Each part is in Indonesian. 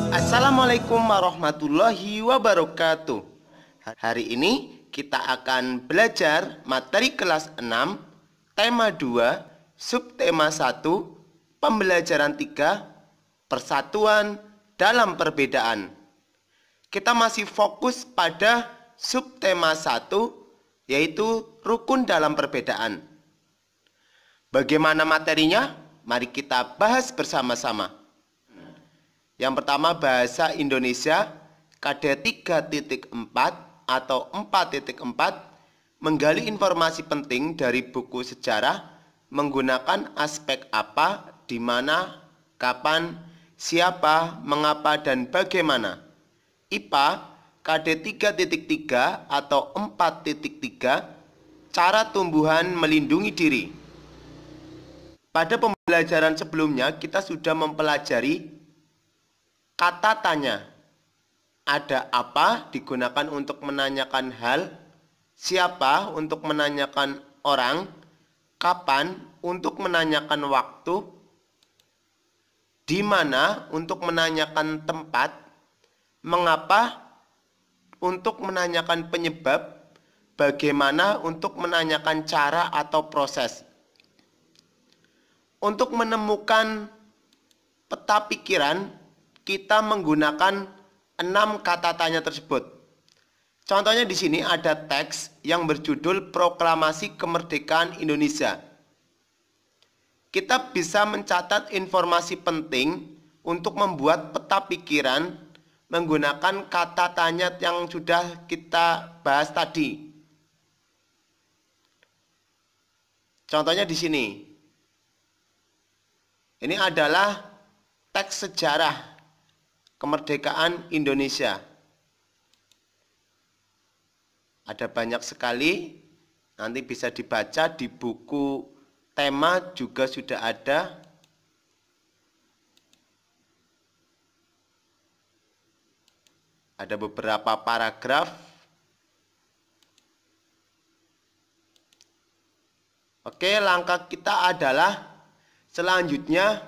Assalamualaikum warahmatullahi wabarakatuh. Hari ini kita akan belajar materi kelas 6, tema 2, subtema 1, pembelajaran 3, persatuan dalam perbedaan. Kita masih fokus pada subtema 1, yaitu rukun dalam perbedaan. Bagaimana materinya? Mari kita bahas bersama-sama. Yang pertama, bahasa Indonesia KD 3.4 atau 4.4, menggali informasi penting dari buku sejarah menggunakan aspek apa, di mana, kapan, siapa, mengapa, dan bagaimana. IPA KD 3.3 atau 4.3, cara tumbuhan melindungi diri. Pada pembelajaran sebelumnya kita sudah mempelajari kata tanya. Ada apa digunakan untuk menanyakan hal, siapa untuk menanyakan orang, kapan untuk menanyakan waktu, di mana untuk menanyakan tempat, mengapa untuk menanyakan penyebab, bagaimana untuk menanyakan cara atau proses. Untuk menemukan peta pikiran, kita menggunakan 6 kata tanya tersebut. Contohnya di sini ada teks yang berjudul Proklamasi Kemerdekaan Indonesia. Kita bisa mencatat informasi penting untuk membuat peta pikiran menggunakan kata tanya yang sudah kita bahas tadi. Contohnya di sini. Ini adalah teks sejarah kemerdekaan Indonesia. Ada banyak sekali, nanti bisa dibaca di buku tema juga sudah ada. Ada beberapa paragraf. Oke, langkah kita adalah selanjutnya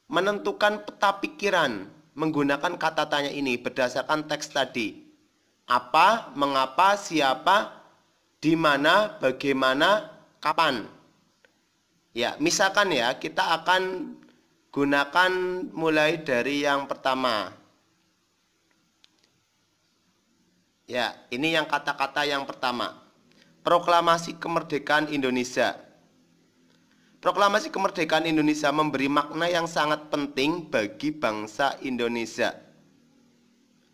menentukan peta pikiran menggunakan kata tanya ini berdasarkan teks tadi. Apa, mengapa, siapa, di mana, bagaimana, kapan. Ya, misalkan ya, kita akan gunakan mulai dari yang pertama. Ya, ini yang kata-kata yang pertama. Proklamasi Kemerdekaan Indonesia. Proklamasi Kemerdekaan Indonesia memberi makna yang sangat penting bagi bangsa Indonesia.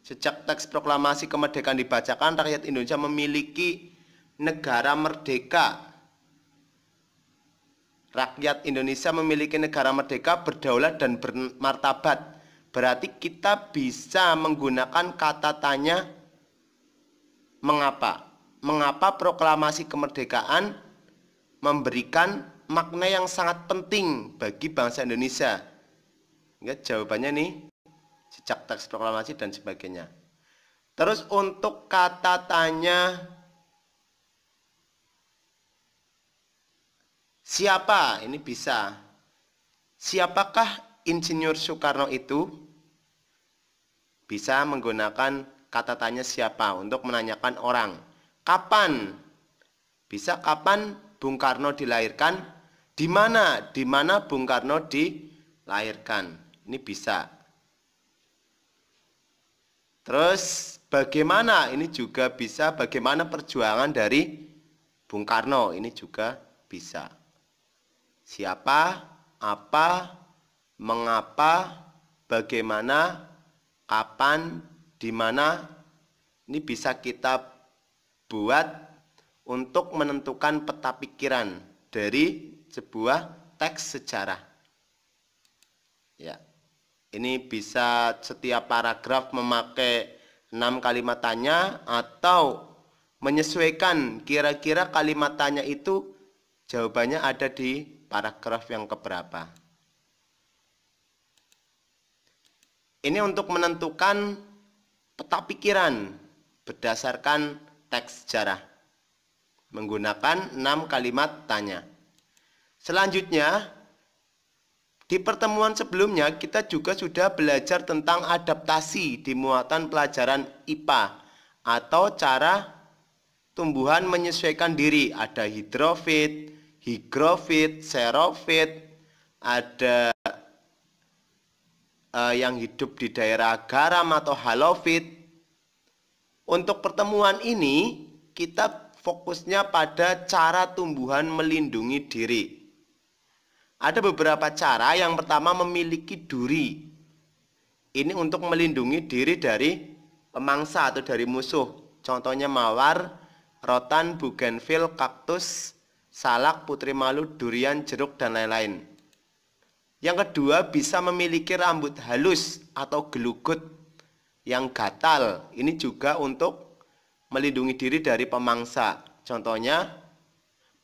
Sejak teks proklamasi kemerdekaan dibacakan, rakyat Indonesia memiliki negara merdeka. Rakyat Indonesia memiliki negara merdeka, berdaulat, dan bermartabat. Berarti kita bisa menggunakan kata tanya mengapa. Mengapa proklamasi kemerdekaan memberikan makna yang sangat penting bagi bangsa Indonesia? Ingat jawabannya nih, sejak teks proklamasi dan sebagainya. Terus untuk kata tanya siapa, ini bisa. Siapakah Insinyur Soekarno itu? Bisa menggunakan kata tanya siapa untuk menanyakan orang. Kapan? Bisa kapan Bung Karno dilahirkan? Di mana Bung Karno dilahirkan? Ini bisa. Terus bagaimana? Ini juga bisa. Bagaimana perjuangan dari Bung Karno? Ini juga bisa. Siapa, apa, mengapa, bagaimana, kapan, di mana. Ini bisa kita buat untuk menentukan peta pikiran dari sebuah teks sejarah. Ya. Ini bisa setiap paragraf memakai 6 kalimat tanya atau menyesuaikan kira-kira kalimat tanya itu jawabannya ada di paragraf yang keberapa. Ini untuk menentukan peta pikiran berdasarkan teks sejarah menggunakan 6 kalimat tanya. Selanjutnya Di pertemuan sebelumnya kita juga sudah belajar tentang adaptasi di muatan pelajaran IPA atau cara tumbuhan menyesuaikan diri. Ada hidrofit, higrofit, xerofit, ada yang hidup di daerah garam atau halofit. Untuk pertemuan ini kita fokusnya pada cara tumbuhan melindungi diri. Ada beberapa cara. Yang pertama, memiliki duri. Ini untuk melindungi diri dari pemangsa atau dari musuh. Contohnya mawar, rotan, bugenvil, kaktus, salak, putri malu, durian, jeruk, dan lain-lain. Yang kedua, bisa memiliki rambut halus atau gelugut yang gatal. Ini juga untuk melindungi diri dari pemangsa. Contohnya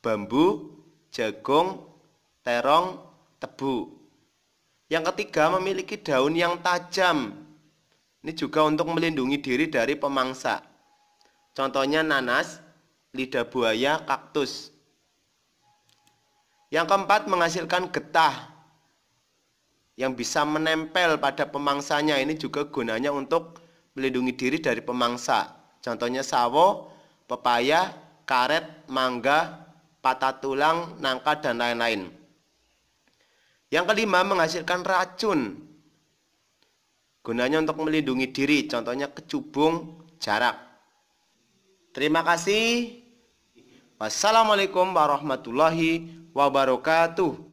bambu, jagung, terong, tebu. Yang ketiga, memiliki daun yang tajam. Ini juga untuk melindungi diri dari pemangsa. Contohnya nanas, lidah buaya, kaktus. Yang keempat, menghasilkan getah yang bisa menempel pada pemangsanya. Ini juga gunanya untuk melindungi diri dari pemangsa. Contohnya sawo, pepaya, karet, mangga, patah tulang, nangka, dan lain-lain. Yang kelima, menghasilkan racun. Gunanya untuk melindungi diri, contohnya kecubung, jarak. Terima kasih. Wassalamualaikum warahmatullahi wabarakatuh.